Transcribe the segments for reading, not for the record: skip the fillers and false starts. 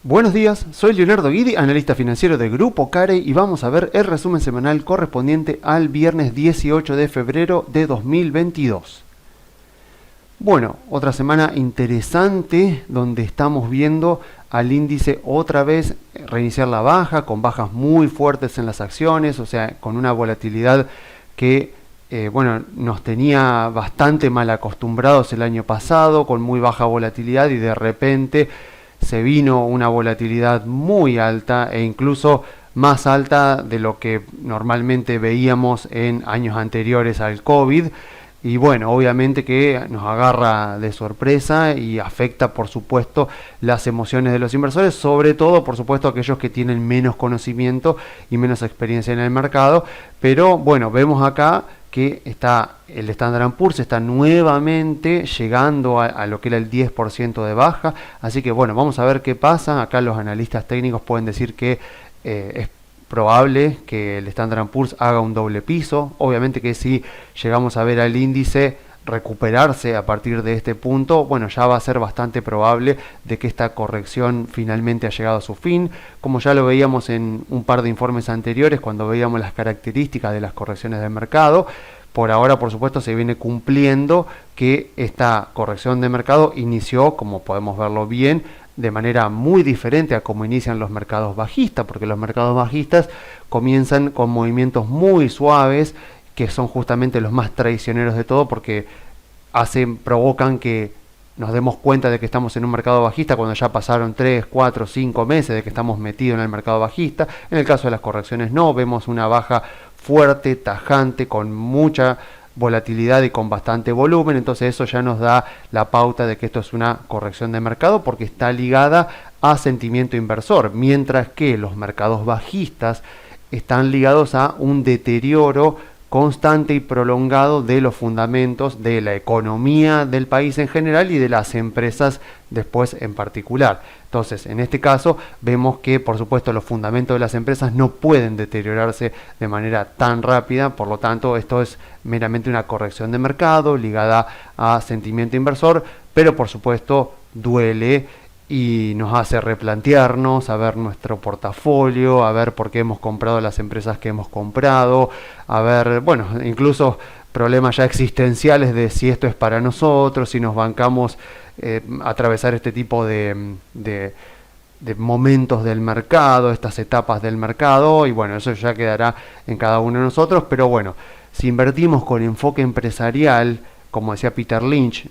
Buenos días, soy Leonardo Guidi, analista financiero de Grupo Carey y vamos a ver el resumen semanal correspondiente al viernes 18 de febrero de 2022. Bueno, otra semana interesante donde estamos viendo al índice otra vez reiniciar la baja, con bajas muy fuertes en las acciones, o sea, con una volatilidad que nos tenía bastante mal acostumbrados el año pasado, con muy baja volatilidad y de repente se vino una volatilidad muy alta e incluso más alta de lo que normalmente veíamos en años anteriores al COVID. Y bueno, obviamente que nos agarra de sorpresa y afecta, por supuesto, las emociones de los inversores, sobre todo, por supuesto, aquellos que tienen menos conocimiento y menos experiencia en el mercado. Pero bueno, vemos acá que está el Standard & Poor's está nuevamente llegando a lo que era el 10% de baja. Así que bueno, vamos a ver qué pasa. Acá los analistas técnicos pueden decir que es probable que el Standard & Poor's haga un doble piso. Obviamente que si llegamos a ver al índice recuperarse a partir de este punto, bueno, ya va a ser bastante probable de que esta corrección finalmente ha llegado a su fin, como ya lo veíamos en un par de informes anteriores cuando veíamos las características de las correcciones del mercado. Por ahora, por supuesto, se viene cumpliendo que esta corrección de mercado inició, como podemos verlo bien, de manera muy diferente a como inician los mercados bajistas, porque los mercados bajistas comienzan con movimientos muy suaves, que son justamente los más traicioneros de todo, porque provocan que nos demos cuenta de que estamos en un mercado bajista cuando ya pasaron 3, 4, 5 meses de que estamos metidos en el mercado bajista. En el caso de las correcciones no, vemos una baja fuerte, tajante, con mucha volatilidad y con bastante volumen. Entonces eso ya nos da la pauta de que esto es una corrección de mercado porque está ligada a sentimiento inversor, mientras que los mercados bajistas están ligados a un deterioro constante y prolongado de los fundamentos de la economía del país en general y de las empresas después en particular. Entonces, en este caso, vemos que, por supuesto, los fundamentos de las empresas no pueden deteriorarse de manera tan rápida, por lo tanto, esto es meramente una corrección de mercado ligada a sentimiento inversor, pero por supuesto duele y nos hace replantearnos, a ver nuestro portafolio, a ver por qué hemos comprado las empresas que hemos comprado, a ver, bueno, incluso problemas ya existenciales de si esto es para nosotros, si nos bancamos atravesar este tipo de momentos del mercado, estas etapas del mercado, y bueno, eso ya quedará en cada uno de nosotros, pero bueno, si invertimos con enfoque empresarial, como decía Peter Lynch,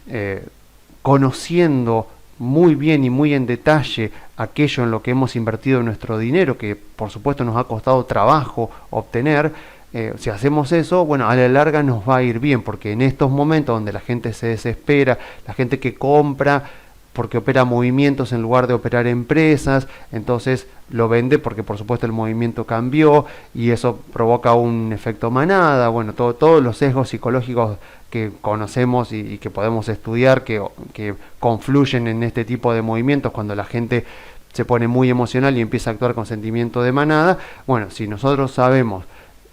conociendo muy bien y muy en detalle aquello en lo que hemos invertido nuestro dinero, que por supuesto nos ha costado trabajo obtener, si hacemos eso, bueno, a la larga nos va a ir bien, porque en estos momentos donde la gente se desespera, la gente que compra porque opera movimientos en lugar de operar empresas, entonces lo vende porque por supuesto el movimiento cambió y eso provoca un efecto manada, bueno, todos los sesgos psicológicos que conocemos y que podemos estudiar que confluyen en este tipo de movimientos cuando la gente se pone muy emocional y empieza a actuar con sentimiento de manada. Bueno, si nosotros sabemos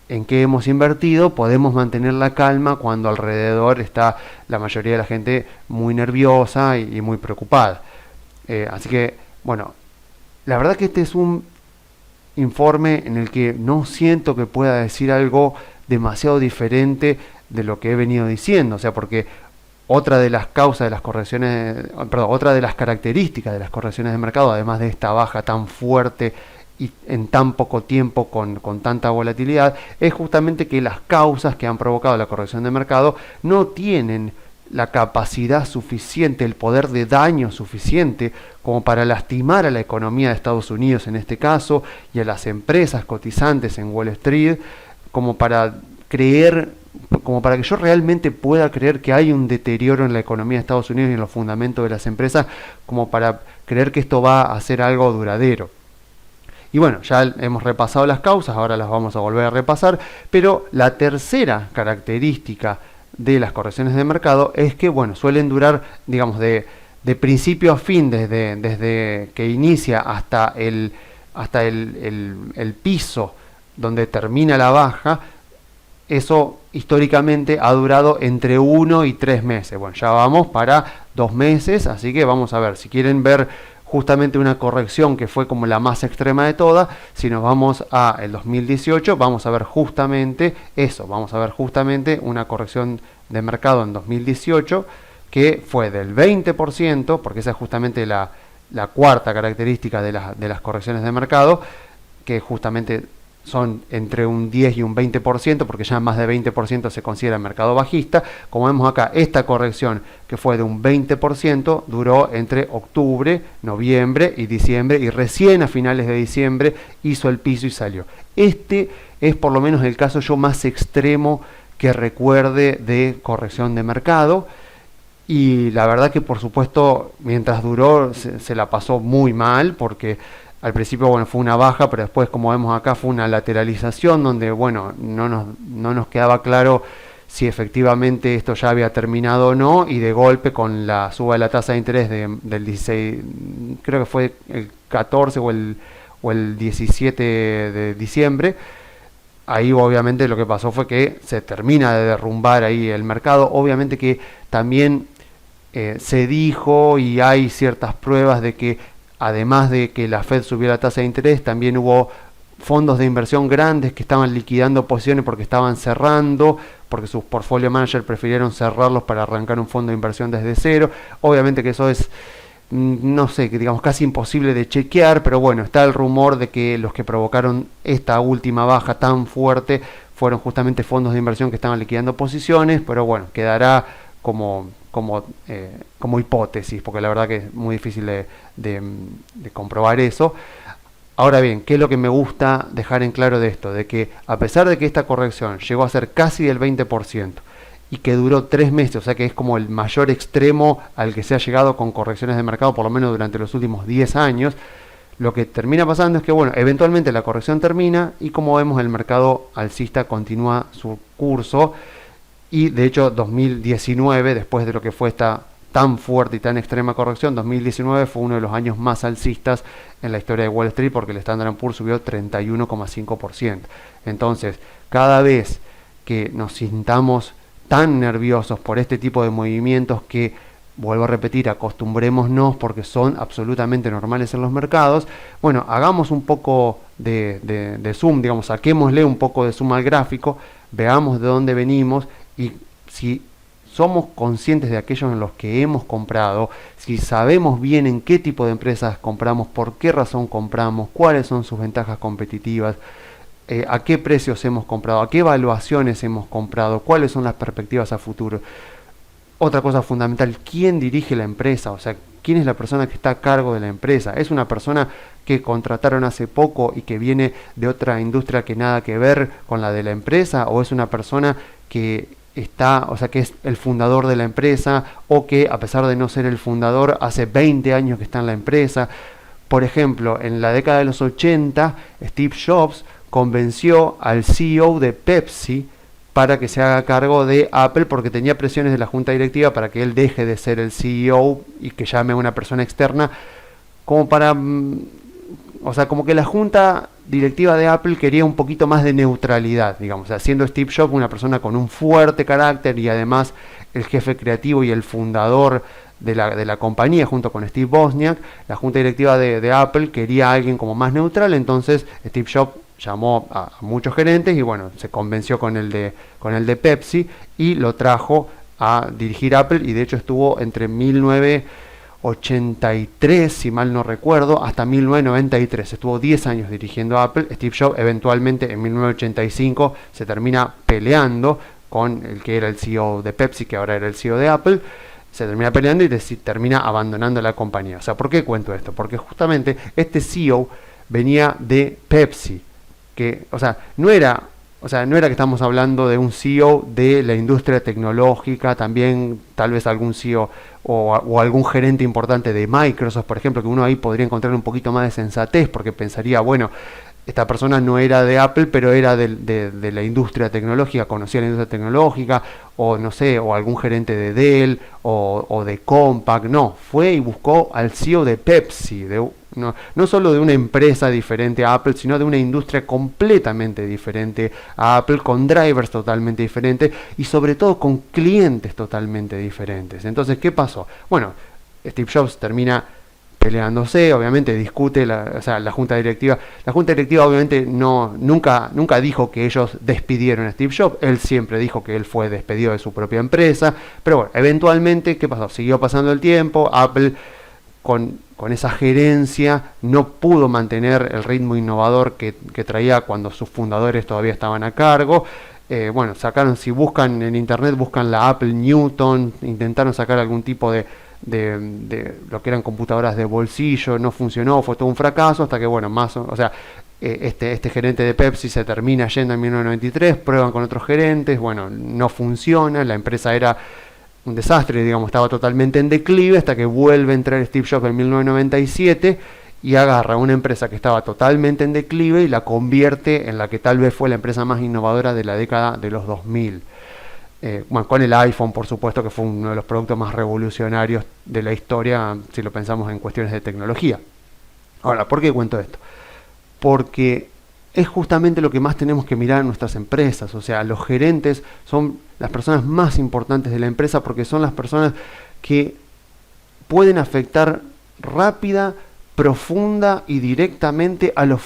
en qué hemos invertido, podemos mantener la calma cuando alrededor está la mayoría de la gente muy nerviosa y muy preocupada. Así que, bueno, la verdad que este es un informe en el que no siento que pueda decir algo demasiado diferente de lo que he venido diciendo, o sea, porque otra de las causas de las correcciones, otra de las características de las correcciones de mercado, además de esta baja tan fuerte y en tan poco tiempo con tanta volatilidad, es justamente que las causas que han provocado la corrección de mercado no tienen la capacidad suficiente, el poder de daño suficiente como para lastimar a la economía de Estados Unidos en este caso y a las empresas cotizantes en Wall Street, como para que yo realmente pueda creer que hay un deterioro en la economía de Estados Unidos y en los fundamentos de las empresas, como para creer que esto va a ser algo duradero. Y bueno, ya hemos repasado las causas, ahora las vamos a volver a repasar, pero la tercera característica de las correcciones de mercado es que, bueno, suelen durar, digamos, de principio a fin, desde que inicia hasta el piso donde termina la baja. Eso históricamente ha durado entre 1 y 3 meses. Bueno, ya vamos para 2 meses, así que vamos a ver, si quieren ver justamente una corrección que fue como la más extrema de todas. Si nos vamos a el 2018, vamos a ver justamente eso, vamos a ver justamente una corrección de mercado en 2018 que fue del 20%, porque esa es justamente la cuarta característica de las correcciones de mercado, que justamente son entre un 10 y un 20%, porque ya más de 20% se considera mercado bajista. Como vemos acá, esta corrección que fue de un 20% duró entre octubre, noviembre y diciembre, y recién a finales de diciembre hizo el piso y salió. Este es por lo menos el caso yo más extremo que recuerde de corrección de mercado. Y la verdad que por supuesto mientras duró se la pasó muy mal, porque al principio bueno, fue una baja, pero después como vemos acá fue una lateralización donde bueno, no nos quedaba claro si efectivamente esto ya había terminado o no, y de golpe con la suba de la tasa de interés del 16, creo que fue el 14 o el 17 de diciembre, ahí obviamente lo que pasó fue que se termina de derrumbar ahí el mercado. Obviamente que también se dijo y hay ciertas pruebas de que además de que la Fed subió la tasa de interés, también hubo fondos de inversión grandes que estaban liquidando posiciones porque estaban cerrando, porque sus portfolio managers prefirieron cerrarlos para arrancar un fondo de inversión desde cero. Obviamente que eso es, no sé, que digamos casi imposible de chequear, pero bueno, está el rumor de que los que provocaron esta última baja tan fuerte fueron justamente fondos de inversión que estaban liquidando posiciones, pero bueno, quedará como hipótesis, porque la verdad que es muy difícil de comprobar eso. Ahora bien, ¿qué es lo que me gusta dejar en claro de esto? De que a pesar de que esta corrección llegó a ser casi del 20% y que duró 3 meses, o sea que es como el mayor extremo al que se ha llegado con correcciones de mercado, por lo menos durante los últimos 10 años, lo que termina pasando es que, bueno, eventualmente la corrección termina y como vemos el mercado alcista continúa su curso. Y de hecho 2019, después de lo que fue esta tan fuerte y tan extrema corrección, 2019 fue uno de los años más alcistas en la historia de Wall Street, porque el Standard & Poor's subió 31,5%. Entonces, cada vez que nos sintamos tan nerviosos por este tipo de movimientos, que vuelvo a repetir, acostumbrémonos porque son absolutamente normales en los mercados, bueno, hagamos un poco de zoom, digamos, saquémosle un poco de zoom al gráfico, veamos de dónde venimos. Y si somos conscientes de aquellos en los que hemos comprado, si sabemos bien en qué tipo de empresas compramos, por qué razón compramos, cuáles son sus ventajas competitivas, a qué precios hemos comprado, a qué evaluaciones hemos comprado, cuáles son las perspectivas a futuro. Otra cosa fundamental, ¿quién dirige la empresa? O sea, ¿quién es la persona que está a cargo de la empresa? ¿Es una persona que contrataron hace poco y que viene de otra industria que nada que ver con la de la empresa? ¿O es una persona que está, o sea, que es el fundador de la empresa, o que a pesar de no ser el fundador, hace 20 años que está en la empresa? Por ejemplo, en la década de los 80, Steve Jobs convenció al CEO de Pepsi para que se haga cargo de Apple, porque tenía presiones de la junta directiva para que él deje de ser el CEO y que llame a una persona externa, como para, o sea, como que la junta directiva de Apple quería un poquito más de neutralidad, digamos, o sea, siendo Steve Jobs una persona con un fuerte carácter y además el jefe creativo y el fundador de la compañía junto con Steve Wozniak, la junta directiva de Apple quería a alguien como más neutral. Entonces Steve Jobs llamó a muchos gerentes y bueno, se convenció con el de Pepsi y lo trajo a dirigir Apple, y de hecho estuvo entre 1983, si mal no recuerdo, hasta 1993. Estuvo 10 años dirigiendo Apple. Steve Jobs eventualmente en 1985 se termina peleando con el que era el CEO de Pepsi, que ahora era el CEO de Apple. Se termina peleando y termina abandonando la compañía. O sea, ¿por qué cuento esto? Porque justamente este CEO venía de Pepsi, que, o sea, no era que estamos hablando de un CEO de la industria tecnológica, también tal vez algún CEO o algún gerente importante de Microsoft, por ejemplo, que uno ahí podría encontrar un poquito más de sensatez, porque pensaría, bueno, esta persona no era de Apple, pero era de la industria tecnológica, conocía la industria tecnológica, o no sé, o algún gerente de Dell, o de Compaq. No, fue y buscó al CEO de Pepsi, no solo de una empresa diferente a Apple, sino de una industria completamente diferente a Apple, con drivers totalmente diferentes y sobre todo con clientes totalmente diferentes. Entonces, ¿qué pasó? Bueno, Steve Jobs termina peleándose, obviamente discute, o sea, la junta directiva obviamente nunca dijo que ellos despidieron a Steve Jobs, él siempre dijo que él fue despedido de su propia empresa, pero bueno, eventualmente, ¿qué pasó? Siguió pasando el tiempo, Apple con esa gerencia no pudo mantener el ritmo innovador que traía cuando sus fundadores todavía estaban a cargo. Bueno, sacaron, si buscan en internet, buscan la Apple Newton, intentaron sacar algún tipo de lo que eran computadoras de bolsillo, no funcionó, fue todo un fracaso, hasta que bueno, este gerente de Pepsi se termina yendo en 1993, prueban con otros gerentes, bueno, no funciona, la empresa era un desastre, digamos, estaba totalmente en declive, hasta que vuelve a entrar Steve Jobs en 1997 y agarra una empresa que estaba totalmente en declive y la convierte en la que tal vez fue la empresa más innovadora de la década de los 2000. Bueno, con el iPhone, por supuesto, que fue uno de los productos más revolucionarios de la historia, si lo pensamos en cuestiones de tecnología. Ahora, ¿por qué cuento esto? Porque es justamente lo que más tenemos que mirar en nuestras empresas. O sea, los gerentes son las personas más importantes de la empresa porque son las personas que pueden afectar rápida, profunda y directamente a los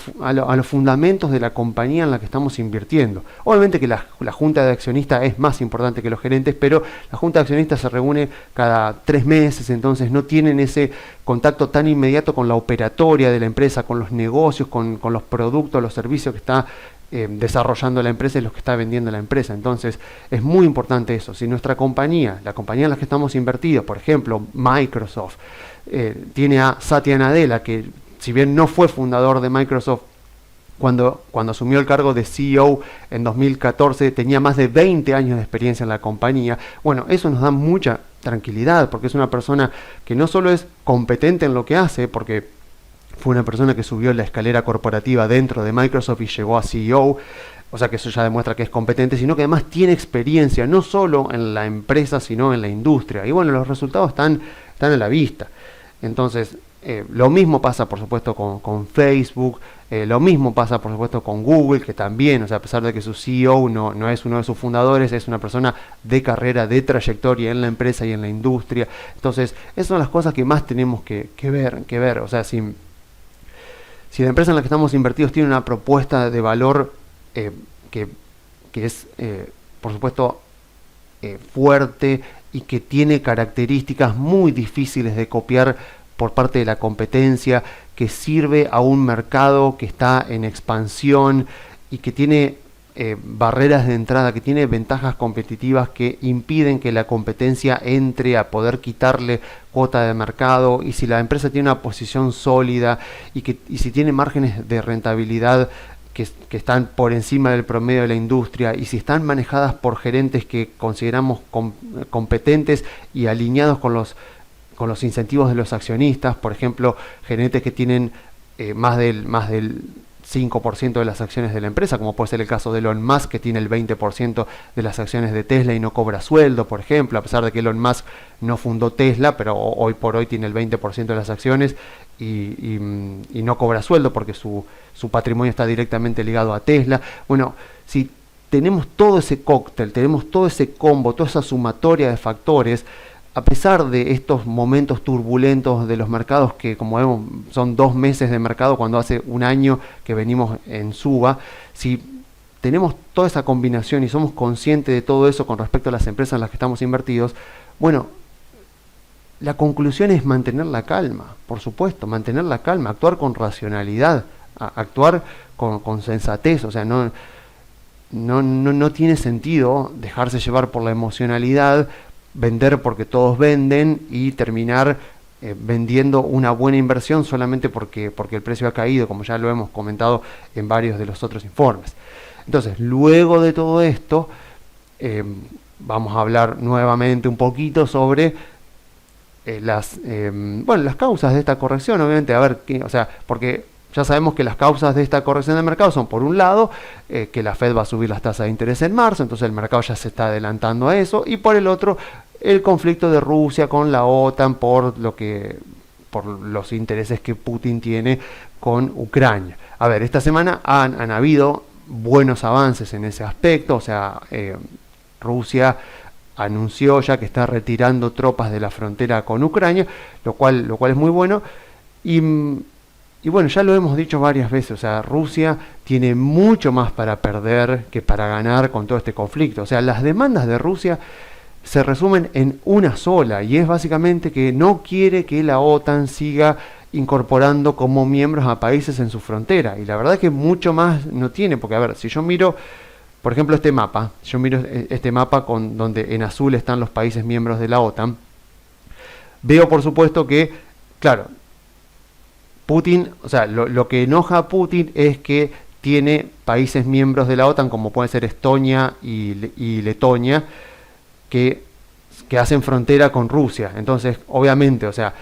fundamentos de la compañía en la que estamos invirtiendo. Obviamente que la junta de accionistas es más importante que los gerentes, pero la junta de accionistas se reúne cada 3 meses, entonces no tienen ese contacto tan inmediato con la operatoria de la empresa, con los negocios, con los productos, los servicios que está desarrollando la empresa y los que está vendiendo la empresa. Entonces es muy importante eso. Si nuestra compañía, la compañía en la que estamos invertidos, por ejemplo Microsoft, tiene a Satya Nadella, que si bien no fue fundador de Microsoft cuando asumió el cargo de CEO en 2014, tenía más de 20 años de experiencia en la compañía. Bueno, eso nos da mucha tranquilidad, porque es una persona que no solo es competente en lo que hace, porque fue una persona que subió la escalera corporativa dentro de Microsoft y llegó a CEO, o sea que eso ya demuestra que es competente, sino que además tiene experiencia, no solo en la empresa, sino en la industria. Y bueno, los resultados están a la vista. Entonces, lo mismo pasa, por supuesto, con Facebook, lo mismo pasa, por supuesto, con Google, que también, o sea, a pesar de que su CEO no es uno de sus fundadores, es una persona de carrera, de trayectoria en la empresa y en la industria. Entonces, esas son las cosas que más tenemos que ver. O sea, si la empresa en la que estamos invertidos tiene una propuesta de valor que es, por supuesto, fuerte y que tiene características muy difíciles de copiar por parte de la competencia, que sirve a un mercado que está en expansión y que tiene barreras de entrada, que tiene ventajas competitivas que impiden que la competencia entre a poder quitarle cuota de mercado, y si la empresa tiene una posición sólida y si tiene márgenes de rentabilidad que están por encima del promedio de la industria, y si están manejadas por gerentes que consideramos competentes y alineados con los incentivos de los accionistas, por ejemplo, gerentes que tienen más del 5% de las acciones de la empresa, como puede ser el caso de Elon Musk, que tiene el 20% de las acciones de Tesla y no cobra sueldo, por ejemplo, a pesar de que Elon Musk no fundó Tesla, pero hoy por hoy tiene el 20% de las acciones y no cobra sueldo porque su patrimonio está directamente ligado a Tesla. Bueno, si tenemos todo ese cóctel, tenemos todo ese combo, toda esa sumatoria de factores, a pesar de estos momentos turbulentos de los mercados, que como vemos son 2 meses de mercado cuando hace un año que venimos en suba, si tenemos toda esa combinación y somos conscientes de todo eso con respecto a las empresas en las que estamos invertidos, bueno, la conclusión es mantener la calma, por supuesto, mantener la calma, actuar con racionalidad, actuar con sensatez. O sea, no tiene sentido dejarse llevar por la emocionalidad, vender porque todos venden y terminar vendiendo una buena inversión solamente porque el precio ha caído, como ya lo hemos comentado en varios de los otros informes. Entonces, luego de todo esto, vamos a hablar nuevamente un poquito sobre las causas de esta corrección. Obviamente, porque ya sabemos que las causas de esta corrección del mercado son, por un lado, que la Fed va a subir las tasas de interés en marzo, entonces el mercado ya se está adelantando a eso, y por el otro, el conflicto de Rusia con la OTAN por los intereses que Putin tiene con Ucrania. A ver, esta semana han habido buenos avances en ese aspecto. O sea, Rusia anunció ya que está retirando tropas de la frontera con Ucrania, lo cual es muy bueno. Y, y bueno, ya lo hemos dicho varias veces, o sea, Rusia tiene mucho más para perder que para ganar con todo este conflicto. O sea, las demandas de Rusia se resumen en una sola, y es básicamente que no quiere que la OTAN siga incorporando como miembros a países en su frontera. Y la verdad es que mucho más no tiene, porque a ver, si yo miro, por ejemplo, este mapa, yo miro este mapa con donde en azul están los países miembros de la OTAN, veo por supuesto que, claro, Putin, o sea, lo que enoja a Putin es que tiene países miembros de la OTAN, como pueden ser Estonia y Letonia, que hacen frontera con Rusia. Entonces, obviamente, o sea,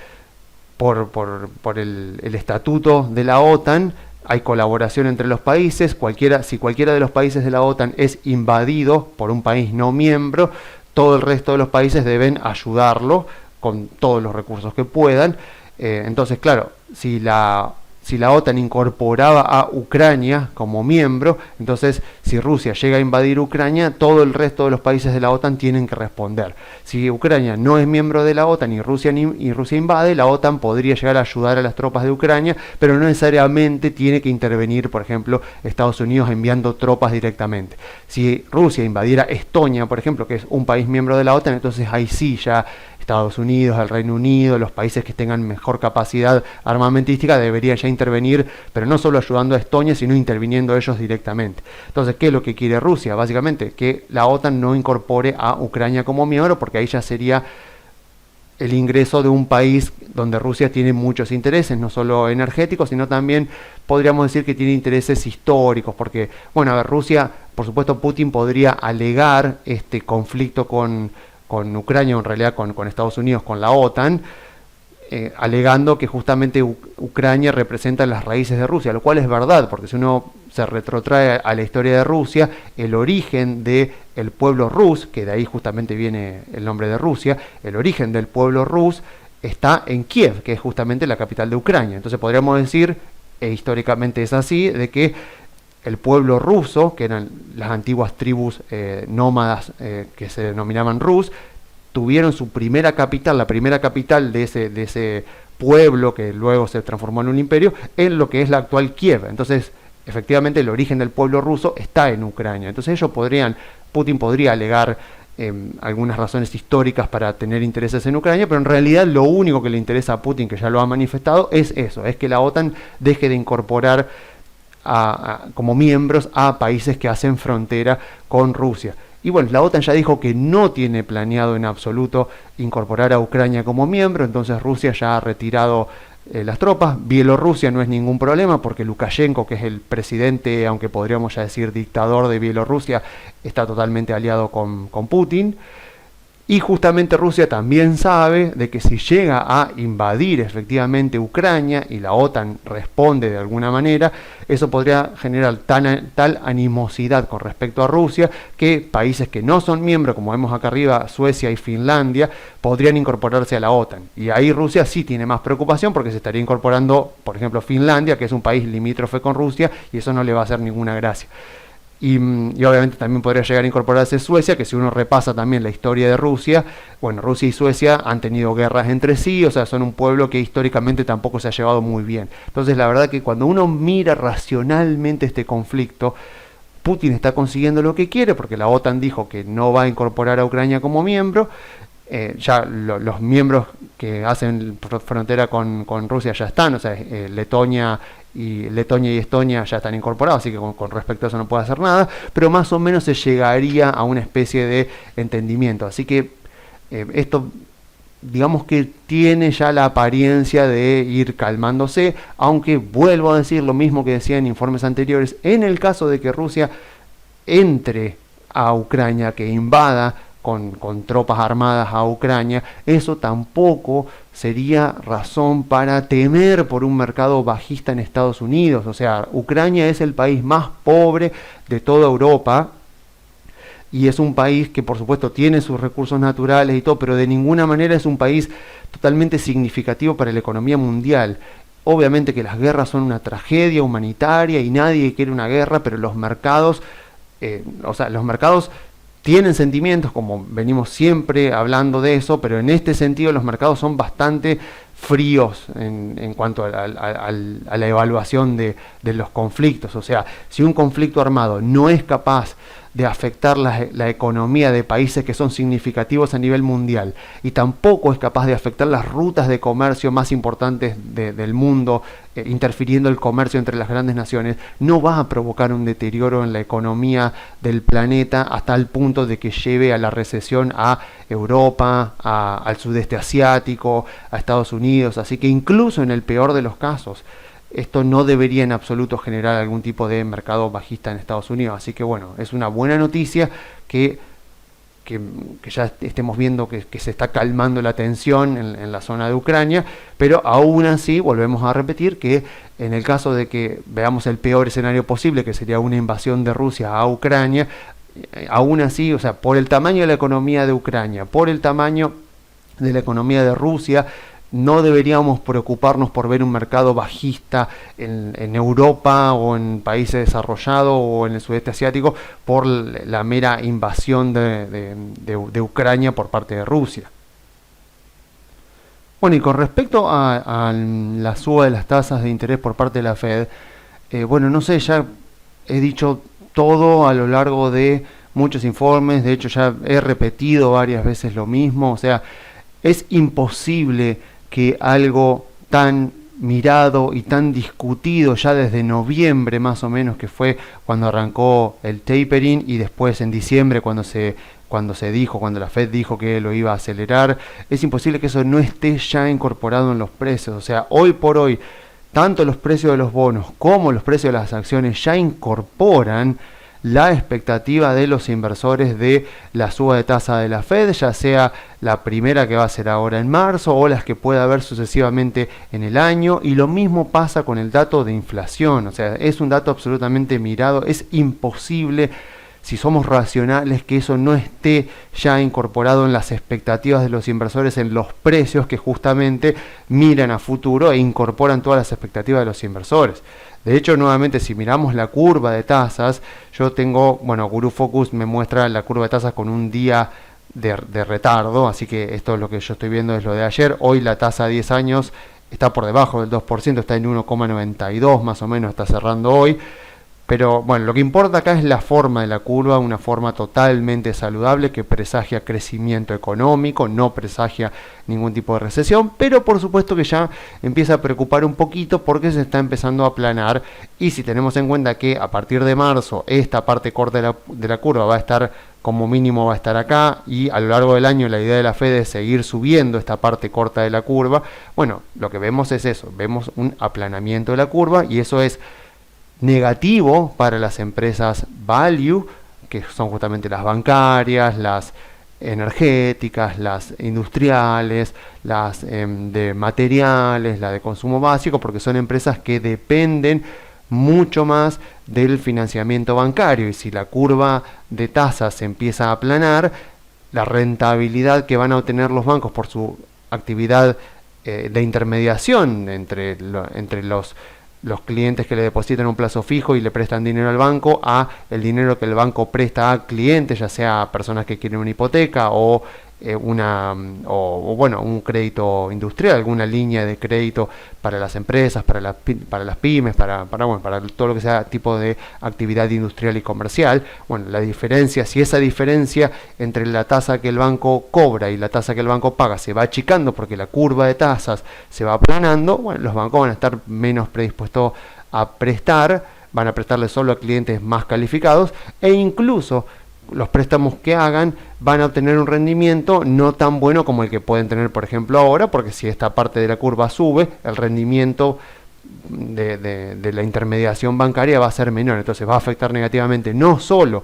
por el estatuto de la OTAN, hay colaboración entre los países. Si cualquiera de los países de la OTAN es invadido por un país no miembro, todo el resto de los países deben ayudarlo con todos los recursos que puedan. Entonces, claro, si la OTAN incorporaba a Ucrania como miembro, entonces si Rusia llega a invadir Ucrania, todo el resto de los países de la OTAN tienen que responder. Si Ucrania no es miembro de la OTAN y Rusia invade, la OTAN podría llegar a ayudar a las tropas de Ucrania, pero no necesariamente tiene que intervenir, por ejemplo, Estados Unidos enviando tropas directamente. Si Rusia invadiera Estonia, por ejemplo, que es un país miembro de la OTAN, entonces ahí sí ya Estados Unidos, el Reino Unido, los países que tengan mejor capacidad armamentística deberían ya intervenir, pero no solo ayudando a Estonia, sino interviniendo ellos directamente. Entonces, ¿qué es lo que quiere Rusia? Básicamente, que la OTAN no incorpore a Ucrania como miembro, porque ahí ya sería el ingreso de un país donde Rusia tiene muchos intereses, no solo energéticos, sino también podríamos decir que tiene intereses históricos, porque, bueno, a ver, Rusia, por supuesto, Putin podría alegar este conflicto con Ucrania, en realidad con Estados Unidos, con la OTAN, alegando que justamente Ucrania representa las raíces de Rusia, lo cual es verdad, porque si uno se retrotrae a la historia de Rusia, el origen del pueblo rus, que de ahí justamente viene el nombre de Rusia, el origen del pueblo rus está en Kiev, que es justamente la capital de Ucrania. Entonces podríamos decir, e históricamente es así, de que el pueblo ruso, que eran las antiguas tribus nómadas que se denominaban Rus, tuvieron su primera capital, la primera capital de ese pueblo que luego se transformó en un imperio, en lo que es la actual Kiev. Entonces, efectivamente, el origen del pueblo ruso está en Ucrania. Entonces Putin podría alegar algunas razones históricas para tener intereses en Ucrania, pero en realidad lo único que le interesa a Putin, que ya lo ha manifestado, es eso, es que la OTAN deje de incorporar como miembros a países que hacen frontera con Rusia. Y bueno, la OTAN ya dijo que no tiene planeado en absoluto incorporar a Ucrania como miembro, entonces Rusia ya ha retirado las tropas. Bielorrusia no es ningún problema porque Lukashenko, que es el presidente, aunque podríamos ya decir dictador de Bielorrusia, está totalmente aliado con Putin. Y justamente Rusia también sabe de que si llega a invadir efectivamente Ucrania y la OTAN responde de alguna manera, eso podría generar tal animosidad con respecto a Rusia que países que no son miembros, como vemos acá arriba, Suecia y Finlandia, podrían incorporarse a la OTAN. Y ahí Rusia sí tiene más preocupación porque se estaría incorporando, por ejemplo, Finlandia, que es un país limítrofe con Rusia, y eso no le va a hacer ninguna gracia. Y obviamente también podría llegar a incorporarse Suecia, que si uno repasa también la historia de Rusia, bueno, Rusia y Suecia han tenido guerras entre sí, o sea, son un pueblo que históricamente tampoco se ha llevado muy bien. Entonces la verdad que cuando uno mira racionalmente este conflicto, Putin está consiguiendo lo que quiere, porque la OTAN dijo que no va a incorporar a Ucrania como miembro. Los miembros que hacen frontera con Rusia ya están, o sea, Letonia y Estonia ya están incorporados, así que con respecto a eso no puede hacer nada, pero más o menos se llegaría a una especie de entendimiento. Así que esto, digamos que tiene ya la apariencia de ir calmándose, aunque vuelvo a decir lo mismo que decía en informes anteriores, en el caso de que Rusia entre a Ucrania, que invada con tropas armadas a Ucrania, eso tampoco sería razón para temer por un mercado bajista en Estados Unidos. O sea, Ucrania es el país más pobre de toda Europa y es un país que por supuesto tiene sus recursos naturales y todo, pero de ninguna manera es un país totalmente significativo para la economía mundial. Obviamente que las guerras son una tragedia humanitaria y nadie quiere una guerra, pero los mercados, los mercados tienen sentimientos, como venimos siempre hablando de eso, pero en este sentido los mercados son bastante fríos en cuanto a la evaluación de los conflictos. O sea, si un conflicto armado no es capaz de afectar la economía de países que son significativos a nivel mundial y tampoco es capaz de afectar las rutas de comercio más importantes del mundo, interfiriendo el comercio entre las grandes naciones, no va a provocar un deterioro en la economía del planeta hasta el punto de que lleve a la recesión a Europa, al sudeste asiático, a Estados Unidos. Así que incluso en el peor de los casos, esto no debería en absoluto generar algún tipo de mercado bajista en Estados Unidos. Así que bueno, es una buena noticia que ya estemos viendo que se está calmando la tensión en la zona de Ucrania, pero aún así volvemos a repetir que en el caso de que veamos el peor escenario posible, que sería una invasión de Rusia a Ucrania, aún así, o sea, por el tamaño de la economía de Ucrania, por el tamaño de la economía de Rusia, no deberíamos preocuparnos por ver un mercado bajista en Europa o en países desarrollados o en el sudeste asiático por la mera invasión de Ucrania por parte de Rusia. Bueno, y con respecto a la suba de las tasas de interés por parte de la Fed, bueno, no sé, ya he dicho todo a lo largo de muchos informes, de hecho ya he repetido varias veces lo mismo, o sea, es imposible que algo tan mirado y tan discutido ya desde noviembre más o menos, que fue cuando arrancó el tapering, y después en diciembre cuando la Fed dijo que lo iba a acelerar, es imposible que eso no esté ya incorporado en los precios. O sea, hoy por hoy, tanto los precios de los bonos como los precios de las acciones ya incorporan la expectativa de los inversores de la suba de tasa de la Fed, ya sea la primera que va a ser ahora en marzo o las que pueda haber sucesivamente en el año. Y lo mismo pasa con el dato de inflación. O sea, es un dato absolutamente mirado, es imposible, si somos racionales, que eso no esté ya incorporado en las expectativas de los inversores, en los precios que justamente miran a futuro e incorporan todas las expectativas de los inversores. De hecho, nuevamente, si miramos la curva de tasas, yo tengo, bueno, Guru Focus me muestra la curva de tasas con un día de retardo, así que esto es lo que yo estoy viendo, es lo de ayer. Hoy la tasa a 10 años está por debajo del 2%, está en 1,92 más o menos, está cerrando hoy. Pero bueno, lo que importa acá es la forma de la curva, una forma totalmente saludable que presagia crecimiento económico, no presagia ningún tipo de recesión, pero por supuesto que ya empieza a preocupar un poquito porque se está empezando a aplanar. Y si tenemos en cuenta que a partir de marzo esta parte corta de la curva va a estar, como mínimo va a estar acá, y a lo largo del año la idea de la Fed es seguir subiendo esta parte corta de la curva, bueno, lo que vemos es eso, vemos un aplanamiento de la curva, y eso es negativo para las empresas value, que son justamente las bancarias, las energéticas, las industriales, las de materiales, la de consumo básico, porque son empresas que dependen mucho más del financiamiento bancario. Y si la curva de tasas se empieza a aplanar, la rentabilidad que van a obtener los bancos por su actividad de intermediación entre los clientes que le depositan un plazo fijo y le prestan dinero al banco, a el dinero que el banco presta a clientes, ya sea personas que quieren una hipoteca o un crédito industrial, alguna línea de crédito para las empresas, para las pymes, para todo lo que sea tipo de actividad industrial y comercial. Bueno, la diferencia, si esa diferencia entre la tasa que el banco cobra y la tasa que el banco paga se va achicando porque la curva de tasas se va aplanando, bueno, los bancos van a estar menos predispuestos a prestar, van a prestarle solo a clientes más calificados, e incluso los préstamos que hagan van a obtener un rendimiento no tan bueno como el que pueden tener, por ejemplo, ahora, porque si esta parte de la curva sube, el rendimiento de la intermediación bancaria va a ser menor. Entonces va a afectar negativamente no solo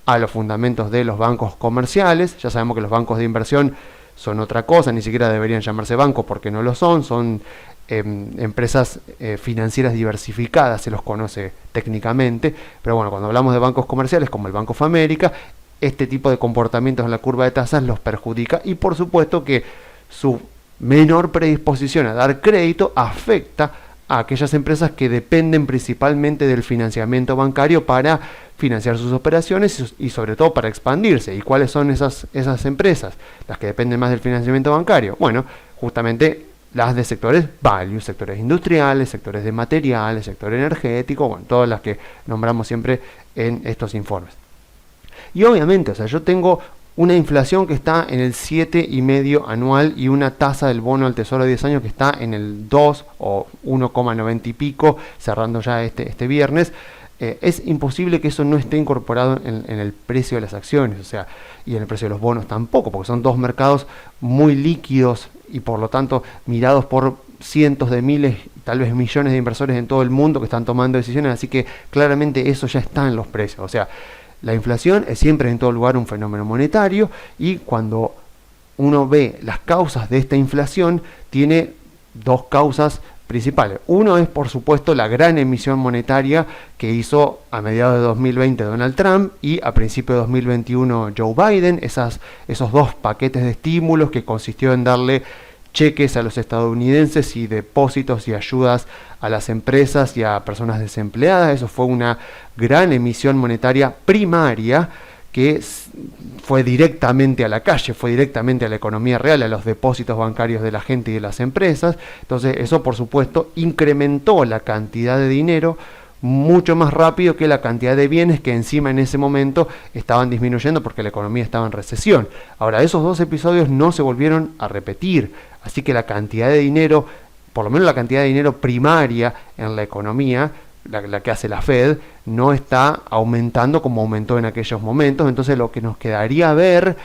a los fundamentos de los bancos comerciales. Ya sabemos que los bancos de inversión son otra cosa, ni siquiera deberían llamarse bancos porque no lo son empresas financieras diversificadas, se los conoce técnicamente, pero bueno, cuando hablamos de bancos comerciales como el Bank of America, este tipo de comportamientos en la curva de tasas los perjudica, y por supuesto que su menor predisposición a dar crédito afecta a aquellas empresas que dependen principalmente del financiamiento bancario para financiar sus operaciones y sobre todo para expandirse. ¿Y cuáles son esas empresas? Las que dependen más del financiamiento bancario. Bueno, justamente las de sectores value, sectores industriales, sectores de materiales, sector energético, bueno, todas las que nombramos siempre en estos informes. Y obviamente, o sea, yo tengo una inflación que está en el 7,5 anual y una tasa del bono al tesoro de 10 años que está en el 2 o 1,90 y pico, cerrando ya este viernes. Es imposible que eso no esté incorporado en el precio de las acciones, o sea, y en el precio de los bonos tampoco, porque son dos mercados muy líquidos y por lo tanto mirados por cientos de miles, tal vez millones de inversores en todo el mundo que están tomando decisiones, así que claramente eso ya está en los precios. O sea, la inflación es siempre en todo lugar un fenómeno monetario y cuando uno ve las causas de esta inflación, tiene dos causas principales. Uno es, por supuesto, la gran emisión monetaria que hizo a mediados de 2020 Donald Trump y a principios de 2021 Joe Biden, esos dos paquetes de estímulos que consistió en darle cheques a los estadounidenses y depósitos y ayudas a las empresas y a personas desempleadas. Eso fue una gran emisión monetaria primaria que fue directamente a la calle, fue directamente a la economía real, a los depósitos bancarios de la gente y de las empresas. Entonces eso, por supuesto, incrementó la cantidad de dinero mucho más rápido que la cantidad de bienes que encima en ese momento estaban disminuyendo porque la economía estaba en recesión. Ahora, esos dos episodios no se volvieron a repetir, así que la cantidad de dinero, por lo menos la cantidad de dinero primaria en la economía, la que hace la Fed, no está aumentando como aumentó en aquellos momentos. Entonces lo que nos quedaría ver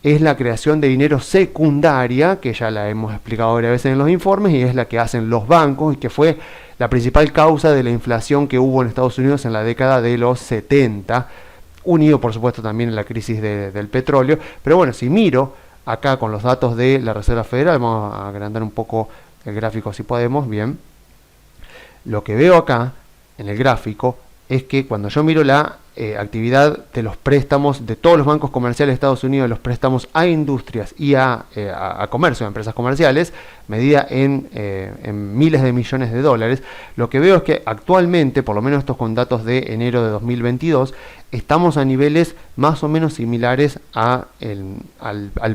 es la creación de dinero secundaria, que ya la hemos explicado varias veces en los informes, y es la que hacen los bancos y que fue la principal causa de la inflación que hubo en Estados Unidos en la década de los 70, unido por supuesto también en la crisis del petróleo. Pero bueno, si miro acá con los datos de la Reserva Federal, vamos a agrandar un poco el gráfico si podemos, bien. Lo que veo acá en el gráfico es que cuando yo miro la actividad de los préstamos de todos los bancos comerciales de Estados Unidos, los préstamos a industrias y a comercio, a empresas comerciales, medida en miles de millones de dólares, lo que veo es que actualmente, por lo menos estos con datos de enero de 2022, estamos a niveles más o menos similares al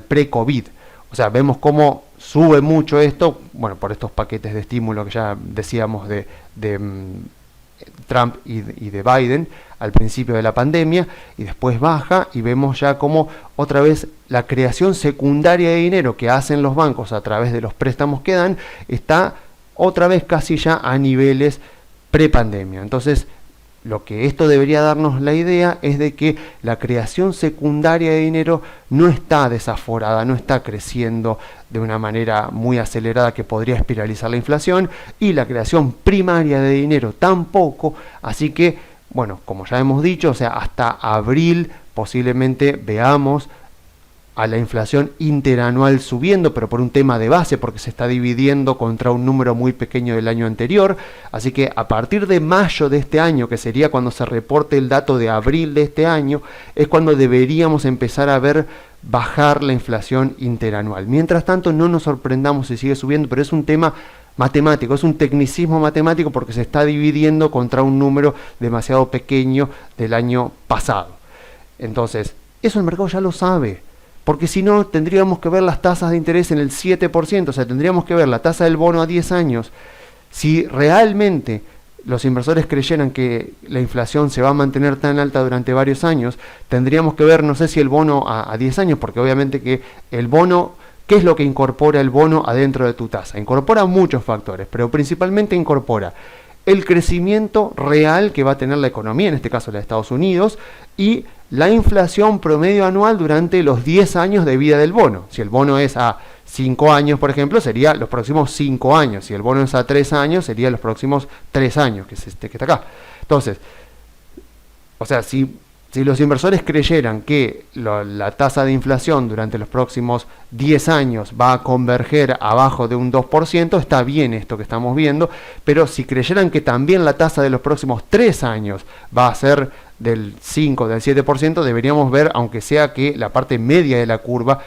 pre-COVID. O sea, vemos cómo sube mucho esto, bueno, por estos paquetes de estímulo que ya decíamos de Trump y de Biden al principio de la pandemia, y después baja y vemos ya como otra vez la creación secundaria de dinero que hacen los bancos a través de los préstamos que dan está otra vez casi ya a niveles prepandemia. Entonces, lo que esto debería darnos la idea es de que la creación secundaria de dinero no está desaforada, no está creciendo de una manera muy acelerada que podría espiralizar la inflación, y la creación primaria de dinero tampoco. Así que, bueno, como ya hemos dicho, o sea, hasta abril posiblemente veamos a la inflación interanual subiendo, pero por un tema de base, porque se está dividiendo contra un número muy pequeño del año anterior. Así que a partir de mayo de este año, que sería cuando se reporte el dato de abril de este año, es cuando deberíamos empezar a ver bajar la inflación interanual. Mientras tanto, no nos sorprendamos si sigue subiendo, pero es un tema matemático, es un tecnicismo matemático porque se está dividiendo contra un número demasiado pequeño del año pasado. Entonces, eso el mercado ya lo sabe. Porque si no, tendríamos que ver las tasas de interés en el 7%, o sea, tendríamos que ver la tasa del bono a 10 años. Si realmente los inversores creyeran que la inflación se va a mantener tan alta durante varios años, tendríamos que ver, no sé si el bono a 10 años, porque obviamente que el bono, ¿qué es lo que incorpora el bono adentro de tu tasa? Incorpora muchos factores, pero principalmente incorpora el crecimiento real que va a tener la economía, en este caso la de Estados Unidos, y la inflación promedio anual durante los 10 años de vida del bono. Si el bono es a 5 años, por ejemplo, sería los próximos 5 años. Si el bono es a 3 años, sería los próximos 3 años, que es este que está acá. Entonces, o sea, si los inversores creyeran que la tasa de inflación durante los próximos 10 años va a converger abajo de un 2%, está bien esto que estamos viendo, pero si creyeran que también la tasa de los próximos 3 años va a ser del 5, del 7%, deberíamos ver, aunque sea que la parte media de la curva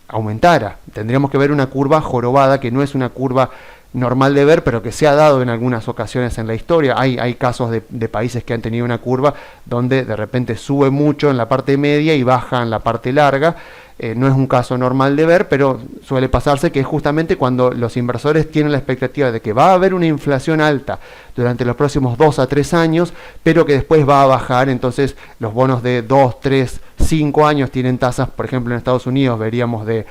aumentara. Tendríamos que ver una curva jorobada, que no es una curva normal de ver, pero que se ha dado en algunas ocasiones en la historia. Hay casos de países que han tenido una curva donde de repente sube mucho en la parte media y baja en la parte larga. no es un caso normal de ver, pero suele pasarse que es justamente cuando los inversores tienen la expectativa de que va a haber una inflación alta durante los próximos 2 a 3 años, pero que después va a bajar. Entonces los bonos de 2, 3, 5 años tienen tasas, por ejemplo en Estados Unidos veríamos del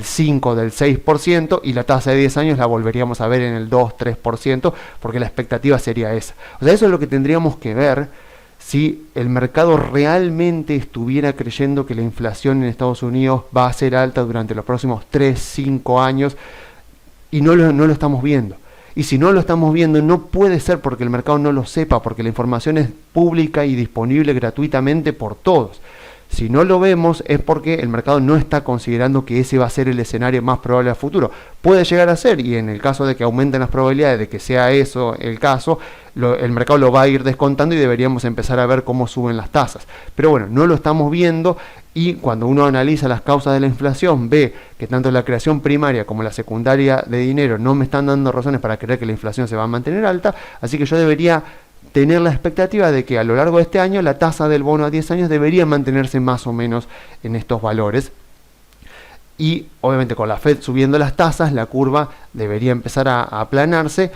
5, del 6%, y la tasa de 10 años la volveríamos a ver en el 2, 3%, porque la expectativa sería esa. O sea, eso es lo que tendríamos que ver si el mercado realmente estuviera creyendo que la inflación en Estados Unidos va a ser alta durante los próximos 3, 5 años, y no lo estamos viendo. Y si no lo estamos viendo, no puede ser porque el mercado no lo sepa, porque la información es pública y disponible gratuitamente por todos. Si no lo vemos es porque el mercado no está considerando que ese va a ser el escenario más probable a futuro. Puede llegar a ser, y en el caso de que aumenten las probabilidades de que sea eso el caso, el mercado lo va a ir descontando y deberíamos empezar a ver cómo suben las tasas. Pero bueno, no lo estamos viendo, y cuando uno analiza las causas de la inflación, ve que tanto la creación primaria como la secundaria de dinero no me están dando razones para creer que la inflación se va a mantener alta, así que yo debería tener la expectativa de que a lo largo de este año la tasa del bono a 10 años debería mantenerse más o menos en estos valores. Y obviamente con la Fed subiendo las tasas, la curva debería empezar a aplanarse,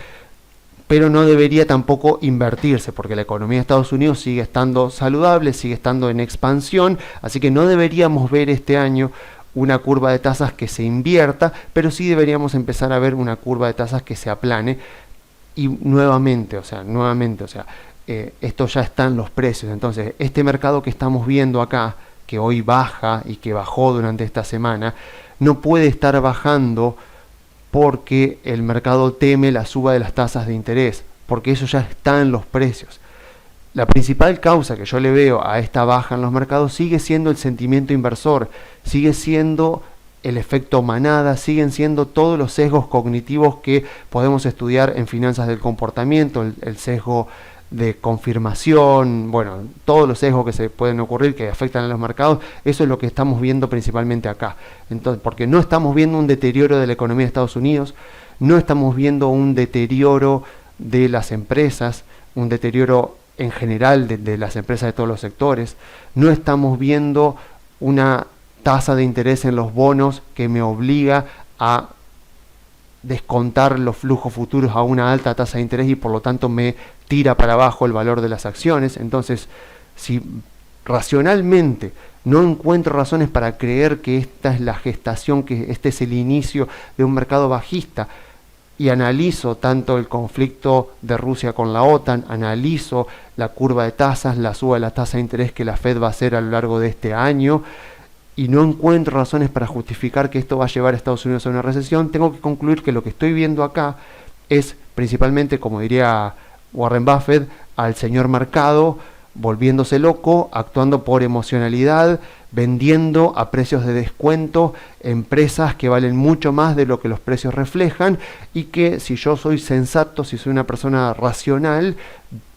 pero no debería tampoco invertirse, porque la economía de Estados Unidos sigue estando saludable, sigue estando en expansión, así que no deberíamos ver este año una curva de tasas que se invierta, pero sí deberíamos empezar a ver una curva de tasas que se aplane. Y nuevamente, esto ya está en los precios. Entonces, este mercado que estamos viendo acá, que hoy baja y que bajó durante esta semana, no puede estar bajando porque el mercado teme la suba de las tasas de interés, porque eso ya está en los precios. La principal causa que yo le veo a esta baja en los mercados sigue siendo el sentimiento inversor, sigue siendo el efecto manada, siguen siendo todos los sesgos cognitivos que podemos estudiar en finanzas del comportamiento, el sesgo de confirmación, bueno, todos los sesgos que se pueden ocurrir que afectan a los mercados. Eso es lo que estamos viendo principalmente acá. Entonces, porque no estamos viendo un deterioro de la economía de Estados Unidos, no estamos viendo un deterioro de las empresas, un deterioro en general de las empresas de todos los sectores, no estamos viendo una tasa de interés en los bonos que me obliga a descontar los flujos futuros a una alta tasa de interés y por lo tanto me tira para abajo el valor de las acciones. Entonces, si racionalmente no encuentro razones para creer que esta es la gestación, que este es el inicio de un mercado bajista, y analizo tanto el conflicto de Rusia con la OTAN, analizo la curva de tasas, la suba de la tasa de interés que la Fed va a hacer a lo largo de este año, y no encuentro razones para justificar que esto va a llevar a Estados Unidos a una recesión, tengo que concluir que lo que estoy viendo acá es principalmente, como diría Warren Buffett, al señor mercado volviéndose loco, actuando por emocionalidad, vendiendo a precios de descuento empresas que valen mucho más de lo que los precios reflejan, y que si yo soy sensato, si soy una persona racional,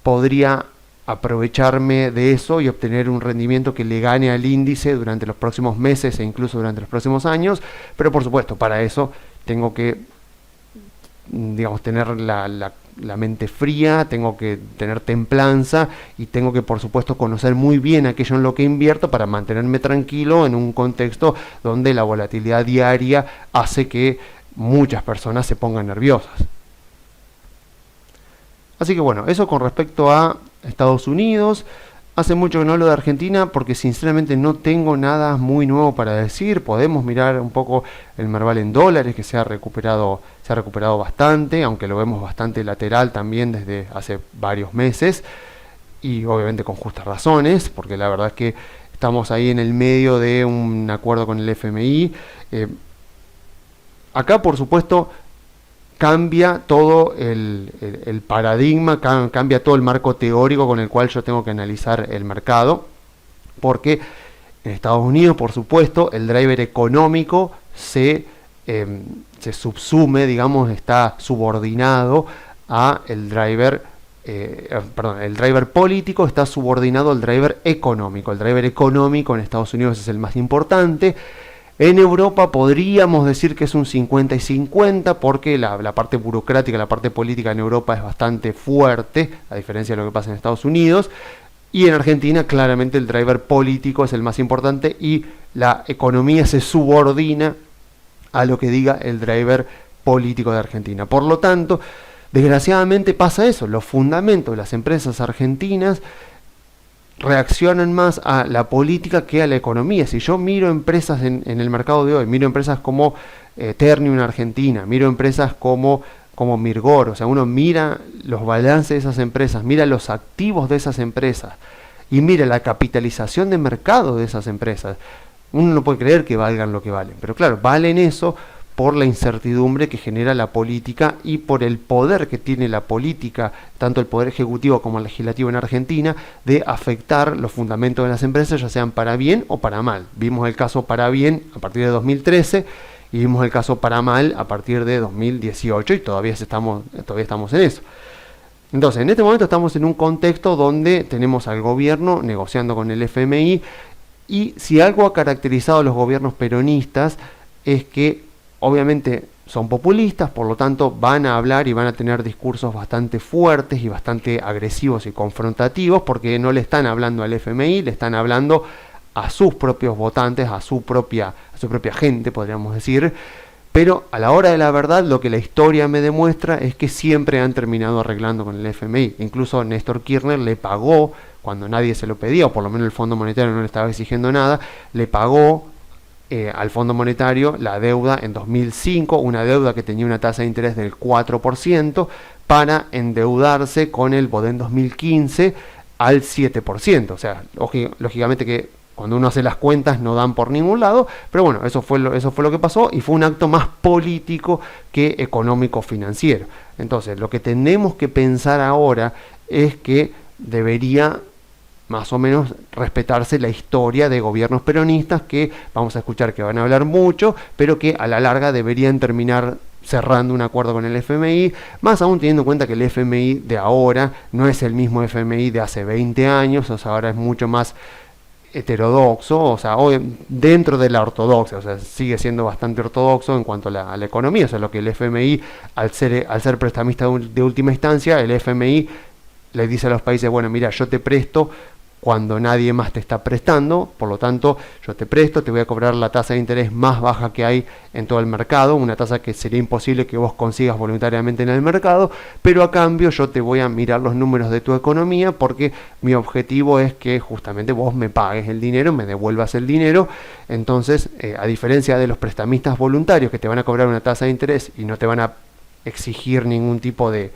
podría aprovecharme de eso y obtener un rendimiento que le gane al índice durante los próximos meses e incluso durante los próximos años. Pero por supuesto, para eso tengo que, digamos, tener la mente fría, tengo que tener templanza y tengo que, por supuesto, conocer muy bien aquello en lo que invierto para mantenerme tranquilo en un contexto donde la volatilidad diaria hace que muchas personas se pongan nerviosas. Así que bueno, eso con respecto a Estados Unidos. Hace mucho que no hablo de Argentina porque sinceramente no tengo nada muy nuevo para decir. Podemos mirar un poco el Merval en dólares, que se ha recuperado bastante, aunque lo vemos bastante lateral también desde hace varios meses, y obviamente con justas razones, porque la verdad es que estamos ahí en el medio de un acuerdo con el FMI. Acá, por supuesto, cambia todo el paradigma, cambia todo el marco teórico con el cual yo tengo que analizar el mercado, porque en Estados Unidos, por supuesto, el driver económico se subsume, digamos, está subordinado a el driver, el driver político está subordinado al driver económico. El driver económico en Estados Unidos es el más importante. En Europa podríamos decir que es un 50 y 50 porque la parte burocrática, la parte política en Europa es bastante fuerte, a diferencia de lo que pasa en Estados Unidos. Y en Argentina claramente el driver político es el más importante y la economía se subordina a lo que diga el driver político de Argentina. Por lo tanto, desgraciadamente pasa eso, los fundamentos de las empresas argentinas reaccionan más a la política que a la economía. Si yo miro empresas en el mercado de hoy, miro empresas como Ternium en Argentina, miro empresas como Mirgor, o sea, uno mira los balances de esas empresas, mira los activos de esas empresas y mira la capitalización de mercado de esas empresas. Uno no puede creer que valgan lo que valen, pero claro, valen eso por la incertidumbre que genera la política y por el poder que tiene la política, tanto el poder ejecutivo como el legislativo en Argentina, de afectar los fundamentos de las empresas, ya sean para bien o para mal. Vimos el caso para bien a partir de 2013 y vimos el caso para mal a partir de 2018 y todavía estamos en eso. Entonces, en este momento estamos en un contexto donde tenemos al gobierno negociando con el FMI y si algo ha caracterizado a los gobiernos peronistas es que obviamente son populistas, por lo tanto van a hablar y van a tener discursos bastante fuertes y bastante agresivos y confrontativos porque no le están hablando al FMI, le están hablando a sus propios votantes, a su propia gente, podríamos decir, pero a la hora de la verdad lo que la historia me demuestra es que siempre han terminado arreglando con el FMI. Incluso Néstor Kirchner le pagó, cuando nadie se lo pedía, o por lo menos el Fondo Monetario no le estaba exigiendo nada, le pagó al Fondo Monetario la deuda en 2005, una deuda que tenía una tasa de interés del 4%, para endeudarse con el BODEN 2015 al 7%. O sea, lógicamente que cuando uno hace las cuentas no dan por ningún lado, pero bueno, eso fue lo que pasó y fue un acto más político que económico financiero. Entonces, lo que tenemos que pensar ahora es que debería más o menos respetarse la historia de gobiernos peronistas que vamos a escuchar que van a hablar mucho, pero que a la larga deberían terminar cerrando un acuerdo con el FMI, más aún teniendo en cuenta que el FMI de ahora no es el mismo FMI de hace 20 años, o sea, ahora es mucho más heterodoxo, o sea, hoy dentro de la ortodoxia, o sea, sigue siendo bastante ortodoxo en cuanto a la economía, o sea, lo que el FMI, al ser prestamista de última instancia, el FMI le dice a los países, bueno, mira, yo te presto cuando nadie más te está prestando, por lo tanto, yo te presto, te voy a cobrar la tasa de interés más baja que hay en todo el mercado, una tasa que sería imposible que vos consigas voluntariamente en el mercado, pero a cambio yo te voy a mirar los números de tu economía porque mi objetivo es que justamente vos me pagues el dinero, me devuelvas el dinero. Entonces, a diferencia de los prestamistas voluntarios que te van a cobrar una tasa de interés y no te van a exigir ningún tipo de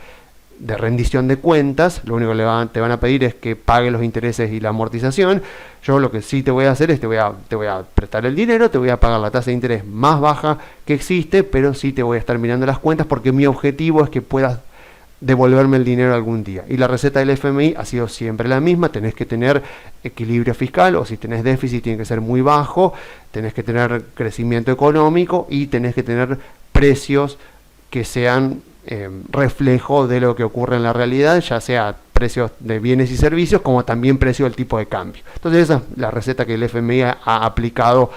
rendición de cuentas, lo único que te van a pedir es que pague los intereses y la amortización. Yo lo que sí te voy a hacer es te voy a prestar el dinero, te voy a pagar la tasa de interés más baja que existe, pero sí te voy a estar mirando las cuentas porque mi objetivo es que puedas devolverme el dinero algún día. Y la receta del FMI ha sido siempre la misma: tenés que tener equilibrio fiscal, o si tenés déficit tiene que ser muy bajo, tenés que tener crecimiento económico y tenés que tener precios que sean reflejo de lo que ocurre en la realidad, ya sea precios de bienes y servicios como también precio del tipo de cambio. Entonces esa es la receta que el FMI ha aplicado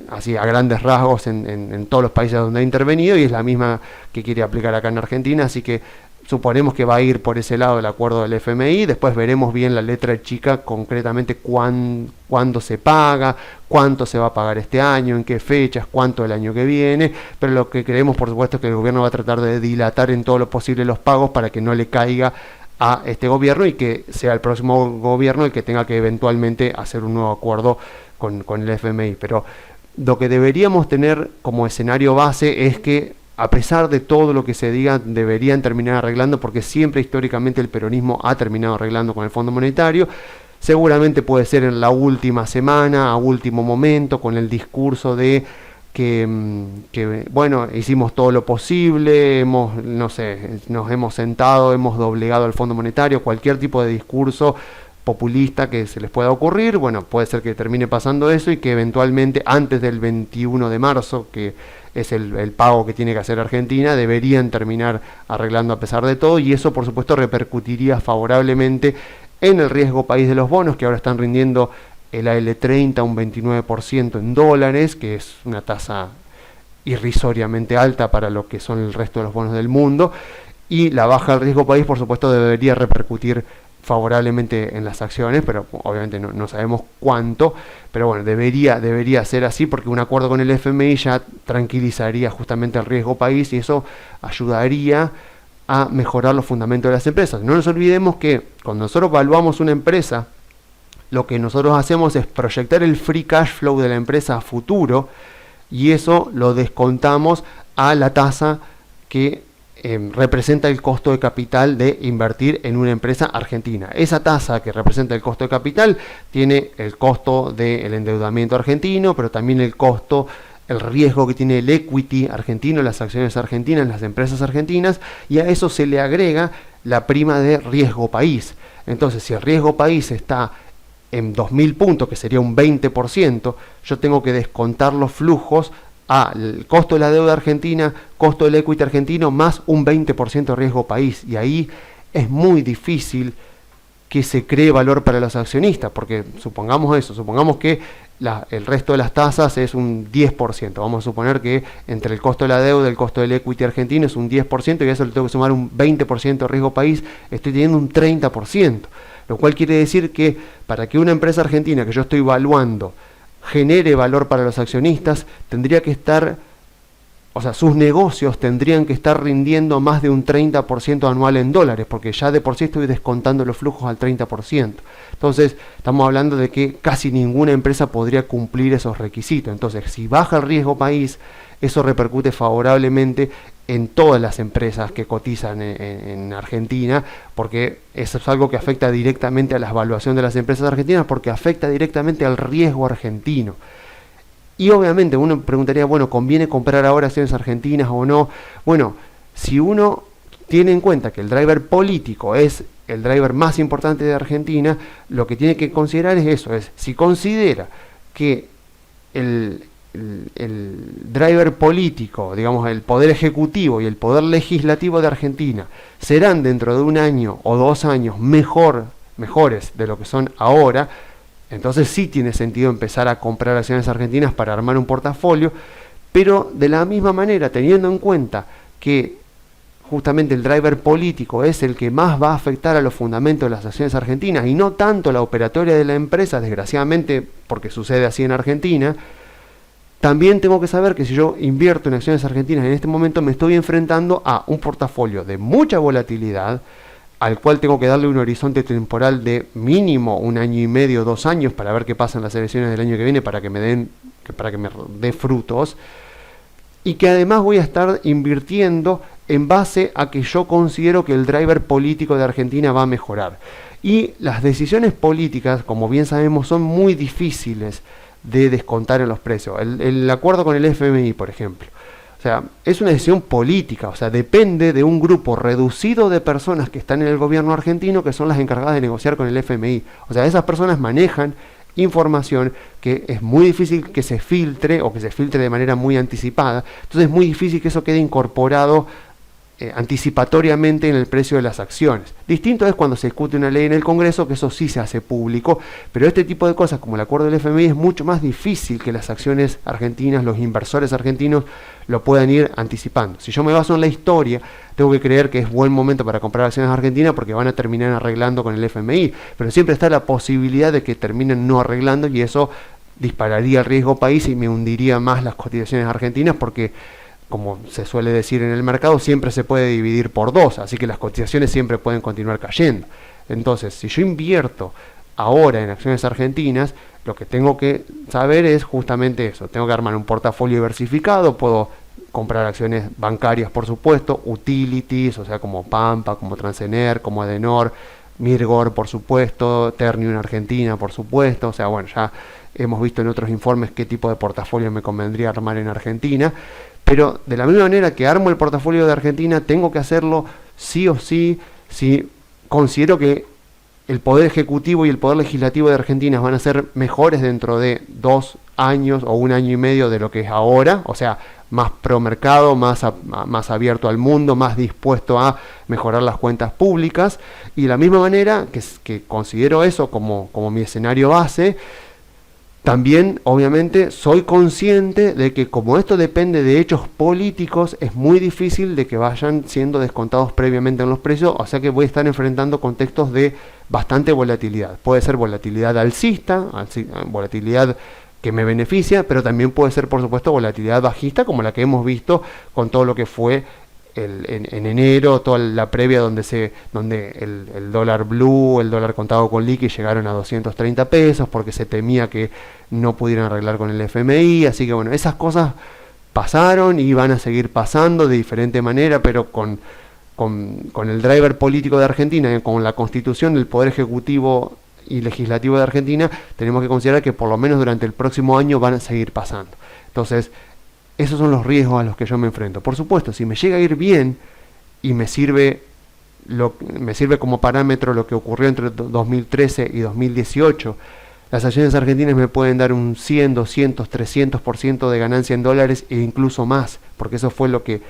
así a grandes rasgos en todos los países donde ha intervenido y es la misma que quiere aplicar acá en Argentina, así que suponemos que va a ir por ese lado el acuerdo del FMI. Después veremos bien la letra chica, concretamente cuándo se paga, cuánto se va a pagar este año, en qué fechas, cuánto el año que viene. Pero lo que creemos, por supuesto, es que el gobierno va a tratar de dilatar en todo lo posible los pagos para que no le caiga a este gobierno y que sea el próximo gobierno el que tenga que eventualmente hacer un nuevo acuerdo con el FMI. Pero lo que deberíamos tener como escenario base es que, a pesar de todo lo que se diga, deberían terminar arreglando, porque siempre históricamente el peronismo ha terminado arreglando con el Fondo Monetario. Seguramente puede ser en la última semana, a último momento, con el discurso de que bueno, hicimos todo lo posible, nos hemos sentado, hemos doblegado al Fondo Monetario, cualquier tipo de discurso populista que se les pueda ocurrir. Bueno, puede ser que termine pasando eso y que eventualmente antes del 21 de marzo, que es el pago que tiene que hacer Argentina, deberían terminar arreglando a pesar de todo, y eso por supuesto repercutiría favorablemente en el riesgo país de los bonos, que ahora están rindiendo el AL30 un 29% en dólares, que es una tasa irrisoriamente alta para lo que son el resto de los bonos del mundo, y la baja del riesgo país por supuesto debería repercutir favorablemente en las acciones, pero obviamente no sabemos cuánto, pero bueno, debería ser así, porque un acuerdo con el FMI ya tranquilizaría justamente el riesgo país y eso ayudaría a mejorar los fundamentos de las empresas. No nos olvidemos que cuando nosotros evaluamos una empresa, lo que nosotros hacemos es proyectar el free cash flow de la empresa a futuro y eso lo descontamos a la tasa que representa el costo de capital de invertir en una empresa argentina. Esa tasa que representa el costo de capital tiene el costo del endeudamiento argentino, pero también el costo, el riesgo que tiene el equity argentino, las acciones argentinas, las empresas argentinas, y a eso se le agrega la prima de riesgo país. Entonces, si el riesgo país está en 2.000 puntos, que sería un 20%, yo tengo que descontar los flujos al costo de la deuda argentina, costo del equity argentino, más un 20% de riesgo país. Y ahí es muy difícil que se cree valor para los accionistas, porque supongamos que el resto de las tasas es un 10%. Vamos a suponer que entre el costo de la deuda y el costo del equity argentino es un 10%, y a eso le tengo que sumar un 20% de riesgo país, estoy teniendo un 30%. Lo cual quiere decir que para que una empresa argentina que yo estoy evaluando genere valor para los accionistas, tendría que estar, o sea, sus negocios tendrían que estar rindiendo más de un 30% anual en dólares, porque ya de por sí estoy descontando los flujos al 30%. Entonces, estamos hablando de que casi ninguna empresa podría cumplir esos requisitos. Entonces, si baja el riesgo país, eso repercute favorablemente en todas las empresas que cotizan en Argentina, porque eso es algo que afecta directamente a la evaluación de las empresas argentinas, porque afecta directamente al riesgo argentino. Y obviamente uno preguntaría, bueno, ¿conviene comprar ahora acciones argentinas o no? Bueno, si uno tiene en cuenta que el driver político es el driver más importante de Argentina, lo que tiene que considerar es eso, es si considera que el driver político, digamos el poder ejecutivo y el poder legislativo de Argentina serán dentro de un año o 2 años mejores de lo que son ahora, entonces sí tiene sentido empezar a comprar acciones argentinas para armar un portafolio, pero de la misma manera, teniendo en cuenta que justamente el driver político es el que más va a afectar a los fundamentos de las acciones argentinas y no tanto la operatoria de la empresa, desgraciadamente porque sucede así en Argentina, también tengo que saber que si yo invierto en acciones argentinas en este momento me estoy enfrentando a un portafolio de mucha volatilidad, al cual tengo que darle un horizonte temporal de mínimo 1 año y medio, 2 años, para ver qué pasa en las elecciones del año que viene, para que me dé frutos, y que además voy a estar invirtiendo en base a que yo considero que el driver político de Argentina va a mejorar. Y las decisiones políticas, como bien sabemos, son muy difíciles de descontar en los precios. El acuerdo con el FMI, por ejemplo, o sea, es una decisión política, o sea, depende de un grupo reducido de personas que están en el gobierno argentino, que son las encargadas de negociar con el FMI. O sea, esas personas manejan información que es muy difícil que se filtre, o que se filtre de manera muy anticipada. Entonces es muy difícil que eso quede incorporado anticipatoriamente en el precio de las acciones. Distinto es cuando se discute una ley en el Congreso, que eso sí se hace público, pero este tipo de cosas como el acuerdo del FMI es mucho más difícil que las acciones argentinas, los inversores argentinos lo puedan ir anticipando. Si yo me baso en la historia, tengo que creer que es buen momento para comprar acciones argentinas porque van a terminar arreglando con el FMI, pero siempre está la posibilidad de que terminen no arreglando y eso dispararía el riesgo país y me hundiría más las cotizaciones argentinas porque, como se suele decir en el mercado, siempre se puede dividir por 2, así que las cotizaciones siempre pueden continuar cayendo. Entonces, si yo invierto ahora en acciones argentinas, lo que tengo que saber es justamente eso. Tengo que armar un portafolio diversificado, puedo comprar acciones bancarias, por supuesto, utilities, o sea, como Pampa, como Transener, como Edenor, Mirgor, por supuesto, Ternium en Argentina, por supuesto. O sea, bueno, ya hemos visto en otros informes qué tipo de portafolio me convendría armar en Argentina. Pero de la misma manera que armo el portafolio de Argentina, tengo que hacerlo sí o sí, si considero que el poder ejecutivo y el poder legislativo de Argentina van a ser mejores dentro de 2 años o 1 año y medio de lo que es ahora, o sea, más pro mercado, más abierto al mundo, más dispuesto a mejorar las cuentas públicas. Y de la misma manera que considero eso como mi escenario base, También, obviamente, soy consciente de que como esto depende de hechos políticos, es muy difícil de que vayan siendo descontados previamente en los precios, o sea que voy a estar enfrentando contextos de bastante volatilidad. Puede ser volatilidad alcista, volatilidad que me beneficia, pero también puede ser, por supuesto, volatilidad bajista, como la que hemos visto con todo lo que fue en enero, toda la previa donde el dólar blue, el dólar contado con liqui llegaron a 230 pesos porque se temía que no pudieran arreglar con el FMI, así que bueno, esas cosas pasaron y van a seguir pasando de diferente manera, pero con el driver político de Argentina, con la constitución del Poder Ejecutivo y Legislativo de Argentina, tenemos que considerar que por lo menos durante el próximo año van a seguir pasando. Entonces, esos son los riesgos a los que yo me enfrento. Por supuesto, si me llega a ir bien y me sirve como parámetro lo que ocurrió entre 2013 y 2018, las acciones argentinas me pueden dar un 100, 200, 300% de ganancia en dólares e incluso más, porque eso fue lo que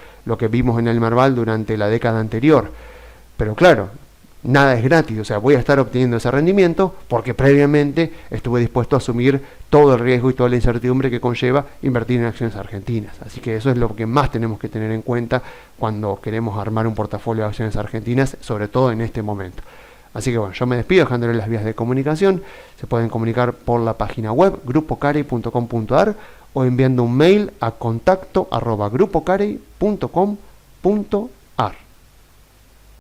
vimos en el Merval durante la década anterior. Pero claro, nada es gratis, o sea, voy a estar obteniendo ese rendimiento porque previamente estuve dispuesto a asumir todo el riesgo y toda la incertidumbre que conlleva invertir en acciones argentinas. Así que eso es lo que más tenemos que tener en cuenta cuando queremos armar un portafolio de acciones argentinas, sobre todo en este momento. Así que bueno, yo me despido dejándoles las vías de comunicación. Se pueden comunicar por la página web grupocarey.com.ar o enviando un mail a contacto@grupocarey.com.ar.